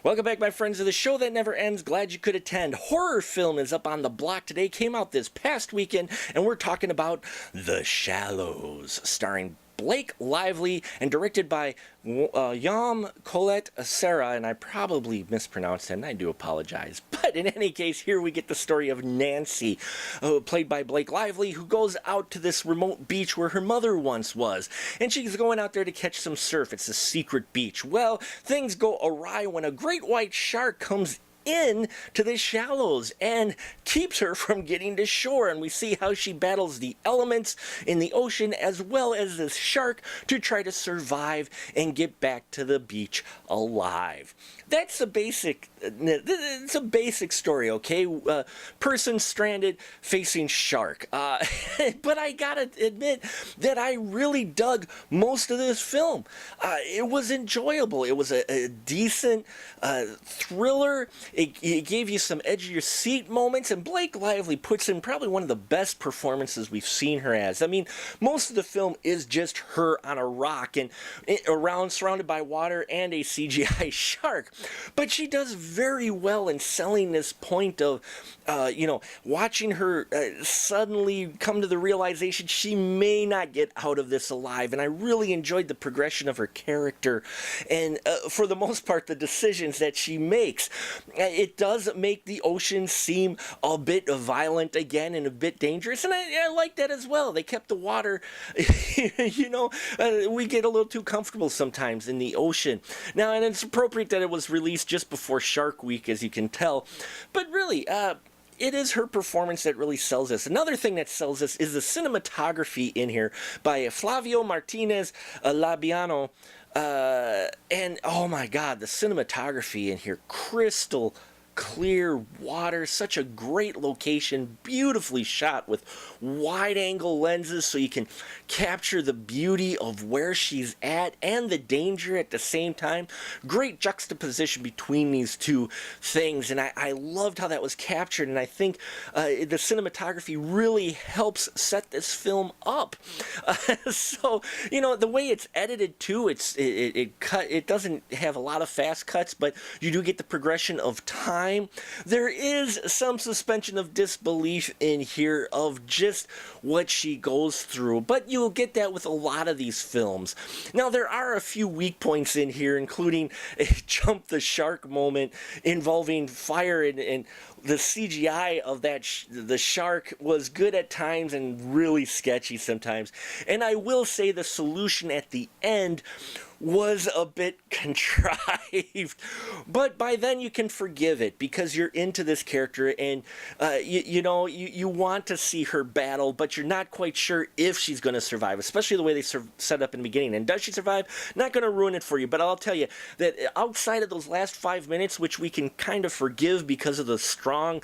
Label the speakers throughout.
Speaker 1: Welcome back, my friends, to the show that never ends. Glad you could attend. Horror film is up on the block today. Came out this past weekend, and we're talking about The Shallows, starring Blake Lively and directed by Yam Colette Serra, and I probably mispronounced it, and I do apologize. But in any case, here we get the story of Nancy, played by Blake Lively, who goes out to this remote beach where her mother once was, and she's going out there to catch some surf. It's a secret beach. Well, things go awry when a great white shark comes in to the shallows and keeps her from getting to shore, and we see how she battles the elements in the ocean as well as this shark to try to survive and get back to the beach alive. That's a basic, it's a basic story, okay? Person stranded facing shark. But I gotta admit that I really dug most of this film. It was enjoyable. It was a decent thriller. It gave you some edge of your seat moments, and Blake Lively puts in probably one of the best performances we've seen her as. I mean, most of the film is just her on a rock and around surrounded by water and a CGI shark. But she does very well in selling this point of, watching her suddenly come to the realization she may not get out of this alive. And I really enjoyed the progression of her character and, for the most part, the decisions that she makes. It does make the ocean seem a bit violent again and a bit dangerous, and I like that as well. They kept the water, we get a little too comfortable sometimes in the ocean. Now, and it's appropriate that it was released just before Shark Week, as you can tell, but really, it is her performance that really sells us. Another thing that sells us is the cinematography in here by Flavio Martinez Labiano. And oh my God, the cinematography in here, crystal clear water, such a great location, beautifully shot with wide angle lenses so you can capture the beauty of where she's at and the danger at the same time. Great juxtaposition between these two things, and I loved how that was captured, and I think the cinematography really helps set this film up. So, the way it's edited too, it doesn't have a lot of fast cuts, but you do get the progression of time. There is some suspension of disbelief in here of just what she goes through, but you'll get that with a lot of these films. Now, there are a few weak points in here, including a jump the shark moment involving fire, and the CGI of the shark was good at times and really sketchy sometimes. And I will say the solution at the end was a bit contrived, but by then you can forgive it because you're into this character, and you want to see her battle, but you're not quite sure if she's going to survive, especially the way they set up in the beginning. And does she survive? Not going to ruin it for you, but I'll tell you that outside of those last 5 minutes, which we can kind of forgive because of the strong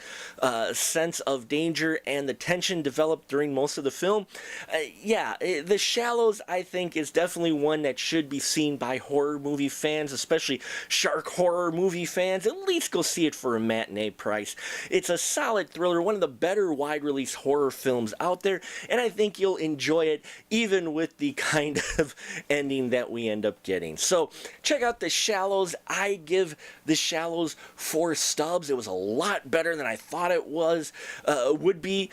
Speaker 1: sense of danger and the tension developed during most of the film, The Shallows, I think, is definitely one that should be seen by horror movie fans, especially shark horror movie fans. At least go see it for a matinee price. It's a solid thriller, one of the better wide release horror films out there, and I think you'll enjoy it even with the kind of ending that we end up getting. So check out The Shallows. I give The Shallows 4 stubs. It was a lot better than I thought it would be.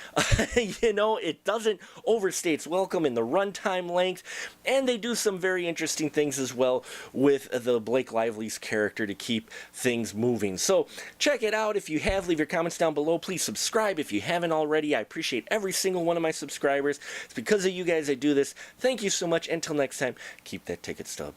Speaker 1: It doesn't overstay its welcome in the runtime length, and they do some very interesting things as well with the Blake Lively's character to keep things moving. So check it out. If you have, leave your comments down below. Please subscribe if you haven't already. I appreciate every single one of my subscribers. It's because of you guys I do this. Thank you so much. Until next time, keep that ticket stub.